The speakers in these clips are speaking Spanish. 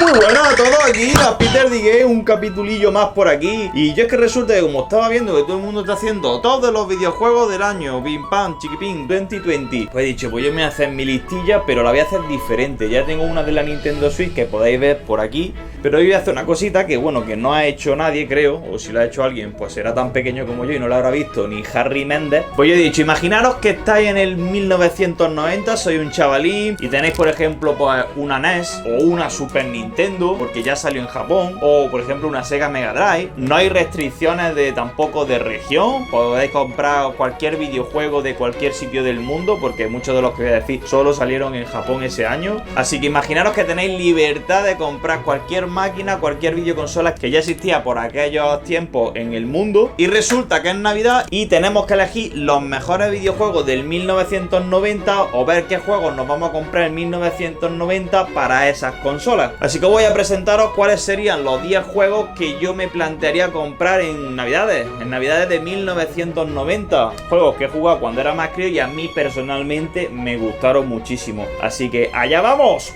Muy buenas a todos aquí, a Peter Digué, un capitulillo más por aquí. Y yo es que resulta que como estaba viendo que todo el mundo está haciendo todos los videojuegos del año, Pim Pam, Chiquipín, 2020, pues he dicho, pues yo me voy a hacer mi listilla, pero la voy a hacer diferente. Ya tengo una de la Nintendo Switch que podéis ver por aquí, pero hoy voy a hacer una cosita que bueno, que no ha hecho nadie, creo, o si lo ha hecho alguien, pues será tan pequeño como yo y no lo habrá visto ni Harry Méndez. Pues yo he dicho, imaginaros que estáis en el 1990, soy un chavalín y tenéis por ejemplo pues una NES o una Super Nintendo, porque ya salió en Japón, o por ejemplo una Sega Mega Drive. No hay restricciones tampoco de región, podéis comprar cualquier videojuego de cualquier sitio del mundo, porque muchos de los que voy a decir solo salieron en Japón ese año. Así que imaginaros que tenéis libertad de comprar cualquier máquina, cualquier videoconsola que ya existía por aquellos tiempos en el mundo, y resulta que es Navidad y tenemos que elegir los mejores videojuegos del 1990 o ver qué juegos nos vamos a comprar en 1990 para esas consolas. Así que voy a presentaros cuáles serían los 10 juegos que yo me plantearía comprar en Navidades de 1990. Juegos que he jugado cuando era más crío y a mí personalmente me gustaron muchísimo. Así que allá vamos.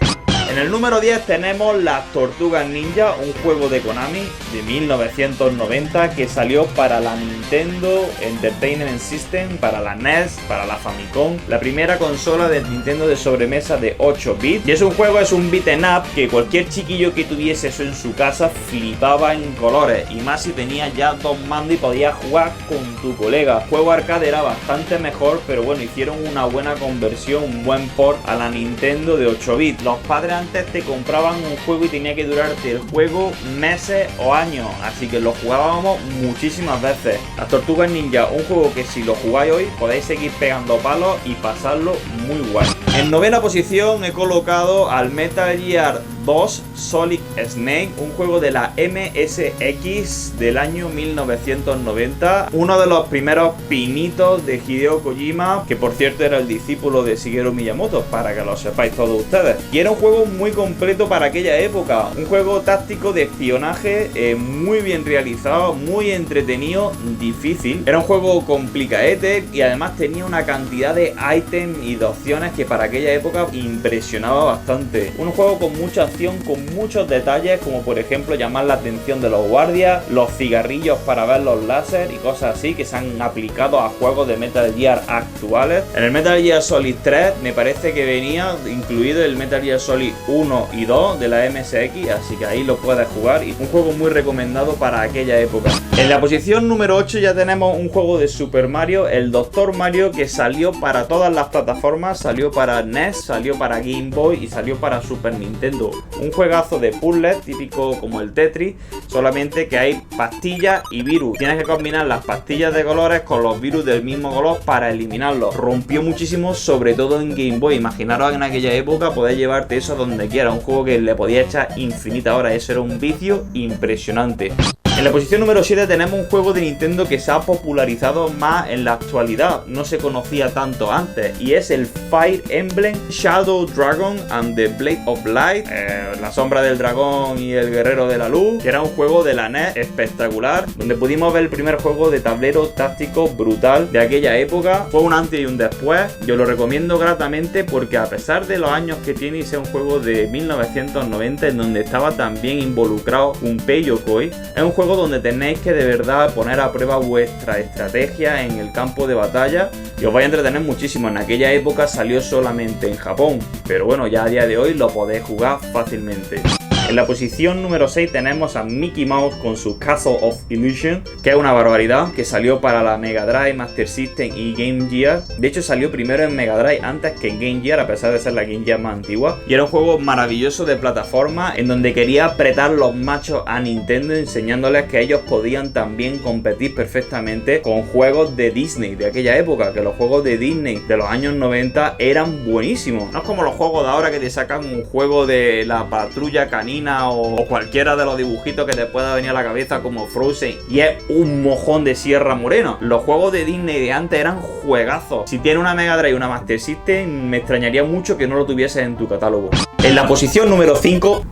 En el número 10 tenemos Las Tortugas Ninja, un juego de Konami de 1990 que salió para la Nintendo Entertainment System, para la NES, para la Famicom, la primera consola de Nintendo de sobremesa de 8 bits. Y es un juego, es un beat'em up que cualquier chiquillo que tuviese eso en su casa flipaba en colores, y más si tenía ya dos mandos y podías jugar con tu colega. El juego arcade era bastante mejor, pero bueno, hicieron una buena conversión, un buen port a la Nintendo de 8 bits. Los padres antes te compraban un juego y tenía que durarte el juego meses o años, así que lo jugábamos muchísimas veces. Las Tortugas Ninja, un juego que si lo jugáis hoy podéis seguir pegando palos y pasarlo muy guay. En novena posición he colocado al Metal Gear 2 Solid Snake, un juego de la MSX del año 1990, uno de los primeros pinitos de Hideo Kojima, que por cierto era el discípulo de Shigeru Miyamoto, para que lo sepáis todos ustedes. Y era un juego muy completo para aquella época, un juego táctico de espionaje muy bien realizado, muy entretenido, difícil. Era un juego complicadete y además tenía una cantidad de ítems y de opciones que para aquella época impresionaba bastante. Un juego con mucha acción, con muchos detalles, como por ejemplo llamar la atención de los guardias, los cigarrillos para ver los láser y cosas así que se han aplicado a juegos de Metal Gear actuales. En el Metal Gear Solid 3 me parece que venía incluido el Metal Gear Solid 1 y 2 de la MSX, así que ahí lo puedes jugar y un juego muy recomendado para aquella época. En la posición número 8 ya tenemos un juego de Super Mario, el Dr. Mario, que salió para todas las plataformas, salió para NES, salió para Game Boy y salió para Super Nintendo. Un juegazo de puzzles típico como el Tetris, solamente que hay pastillas y virus. Tienes que combinar las pastillas de colores con los virus del mismo color para eliminarlos. Rompió muchísimo, sobre todo en Game Boy. Imaginaros en aquella época poder llevarte eso donde quiera. Un juego que le podía echar infinita hora. Eso era un vicio impresionante. En la posición número 7 tenemos un juego de Nintendo que se ha popularizado más en la actualidad, no se conocía tanto antes, y es el Fire Emblem Shadow Dragon and the Blade of Light, la sombra del dragón y el guerrero de la luz, que era un juego de la NES espectacular, donde pudimos ver el primer juego de tablero táctico brutal de aquella época. Fue un antes y un después, yo lo recomiendo gratamente porque a pesar de los años que tiene y sea un juego de 1990 en donde estaba también involucrado Gunpei Yokoi, es un juego donde tenéis que de verdad poner a prueba vuestra estrategia en el campo de batalla y os vais a entretener muchísimo. En aquella época salió solamente en Japón, pero bueno, ya a día de hoy lo podéis jugar fácilmente. En la posición número 6 tenemos a Mickey Mouse con su Castle of Illusion, que es una barbaridad, que salió para la Mega Drive, Master System y Game Gear. De hecho salió primero en Mega Drive antes que en Game Gear, a pesar de ser la Game Gear más antigua. Y era un juego maravilloso de plataforma en donde quería apretar los machos a Nintendo, enseñándoles que ellos podían también competir perfectamente con juegos de Disney de aquella época, que los juegos de Disney de los años 90 eran buenísimos. No es como los juegos de ahora que te sacan un juego de la Patrulla Canina o cualquiera de los dibujitos que te pueda venir a la cabeza como Frozen y es un mojón de Sierra Moreno. Los juegos de Disney de antes eran juegazos. Si tienes una Mega Drive y una Master System, me extrañaría mucho que no lo tuvieses en tu catálogo. En la posición número 5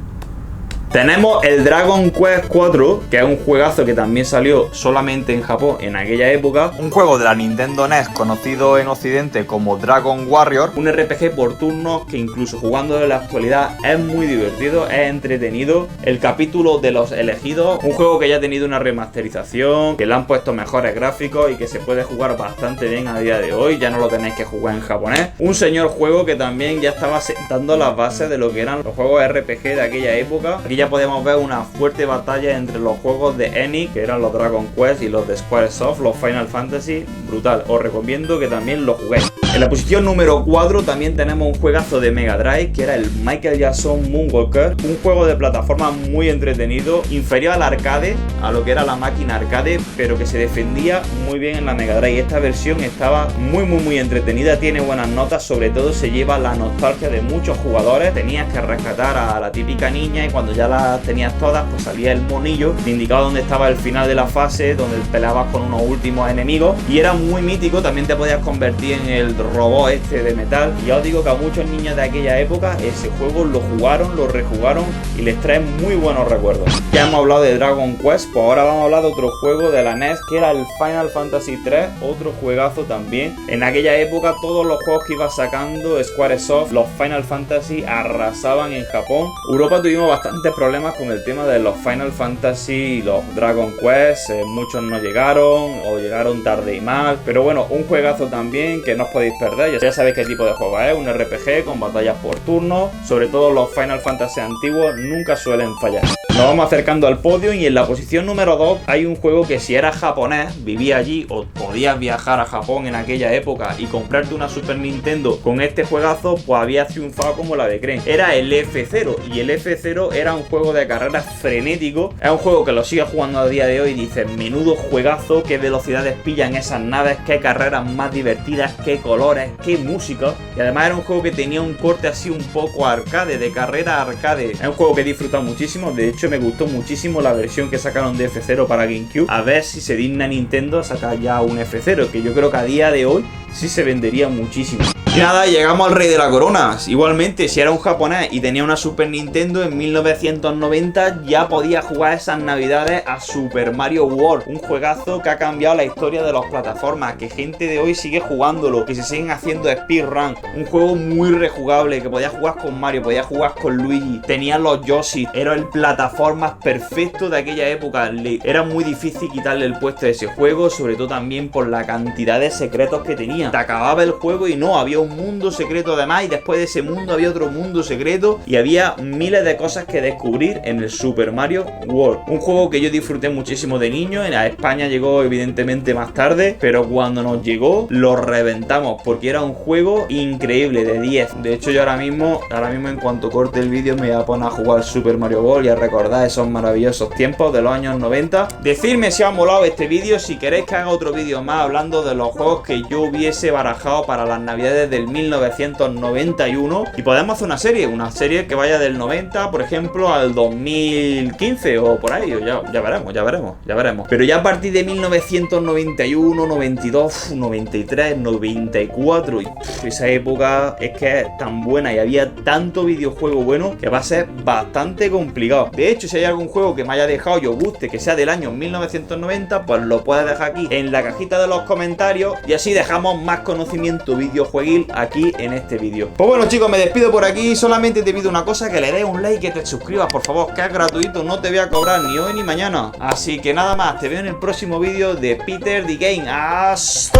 Tenemos el Dragon Quest 4, que es un juegazo que también salió solamente en Japón en aquella época. Un juego de la Nintendo NES conocido en Occidente como Dragon Warrior. Un RPG por turnos que incluso jugando en la actualidad es muy divertido, es entretenido. El capítulo de los elegidos, un juego que ya ha tenido una remasterización, que le han puesto mejores gráficos y que se puede jugar bastante bien a día de hoy. Ya no lo tenéis que jugar en japonés. Un señor juego que también ya estaba sentando las bases de lo que eran los juegos RPG de aquella época. Aquí ya podemos ver una fuerte batalla entre los juegos de Enix, que eran los Dragon Quest, y los de Squaresoft, los Final Fantasy. Brutal, os recomiendo que también lo juguéis. En la posición número 4 también tenemos un juegazo de Mega Drive, que era el Michael Jackson Moonwalker, un juego de plataforma muy entretenido, inferior al arcade, a lo que era la máquina arcade, pero que se defendía muy bien en la Mega Drive. Esta versión estaba muy entretenida, tiene buenas notas, sobre todo se lleva la nostalgia de muchos jugadores. Tenías que rescatar a la típica niña y cuando ya las tenías todas, pues salía el monillo, te indicaba dónde estaba el final de la fase, donde peleabas con unos últimos enemigos, y era muy mítico. También te podías convertir en el robot este de metal. Y ya os digo que a muchos niños de aquella época ese juego lo jugaron, lo rejugaron y les trae muy buenos recuerdos. Ya hemos hablado de Dragon Quest, pues ahora vamos a hablar de otro juego de la NES, que era el Final Fantasy 3, otro juegazo también. En aquella época todos los juegos que iba sacando Squaresoft, los Final Fantasy, arrasaban en Japón. Europa tuvimos bastantes problemas con el tema de los Final Fantasy y los Dragon Quest, muchos no llegaron o llegaron tarde y mal, pero bueno, un juegazo también que no os podéis perder. Ya sabéis qué tipo de juego es, un RPG con batallas por turno. Sobre todo los Final Fantasy antiguos nunca suelen fallar. Nos vamos acercando al podio y en la posición número 2 hay un juego que si eras japonés, vivía allí o podías viajar a Japón en aquella época y comprarte una Super Nintendo con este juegazo, pues había triunfado como la de creen. Era el F0, y el F0 era un juego de carreras frenético. Es un juego que lo sigue jugando a día de hoy y dices, menudo juegazo, qué velocidades pillan esas naves, qué carreras más divertidas, qué colores, qué música. Y además era un juego que tenía un corte así un poco arcade, de carrera arcade. Es un juego que he disfrutado muchísimo. De hecho me gustó muchísimo la versión que sacaron de F0 para GameCube. A ver si se digna Nintendo a sacar ya un F0, que yo creo que a día de hoy sí se vendería muchísimo. Y nada, llegamos al rey de la corona. Igualmente, si era un japonés y tenía una Super Nintendo, en 1990 ya podía jugar esas navidades a Super Mario World. Un juegazo que ha cambiado la historia de las plataformas, que gente de hoy sigue jugándolo, que se siguen haciendo speedrun. Un juego muy rejugable, que podías jugar con Mario, podías jugar con Luigi, tenías los Yoshi, era el plataformas perfecto de aquella época. Era muy difícil quitarle el puesto de ese juego, sobre todo también por la cantidad de secretos que tenía. Te acababa el juego y no, había un mundo secreto además, y después de ese mundo había otro mundo secreto y había miles de cosas que descubrir en el Super Mario World. Un juego que yo disfruté muchísimo de niño. En España llegó evidentemente más tarde, pero cuando nos llegó lo reventamos porque era un juego increíble, de 10. De hecho yo ahora mismo en cuanto corte el vídeo me voy a poner a jugar Super Mario World y a recordar esos maravillosos tiempos de los años 90. Decidme si os ha molado este vídeo, si queréis que haga otro vídeo más hablando de los juegos que yo hubiese barajado para las navidades del 1991, y podemos hacer una serie que vaya del 90, por ejemplo, al 2015 o por ahí, ya veremos. Pero ya a partir de 1991, 92, 93, 94, y esa época es que es tan buena y había tanto videojuego bueno que va a ser bastante complicado. De hecho, si hay algún juego que me haya dejado y os guste, que sea del año 1990, pues lo puedes dejar aquí en la cajita de los comentarios y así dejamos más conocimiento videojueguil aquí en este vídeo. Pues bueno, chicos, me despido por aquí. Solamente te pido una cosa, que le des un like y que te suscribas, por favor, que es gratuito, no te voy a cobrar ni hoy ni mañana. Así que nada más, te veo en el próximo vídeo de Peter the Game. ¡Hasta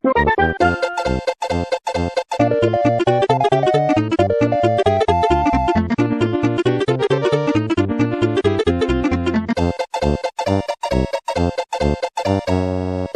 luego!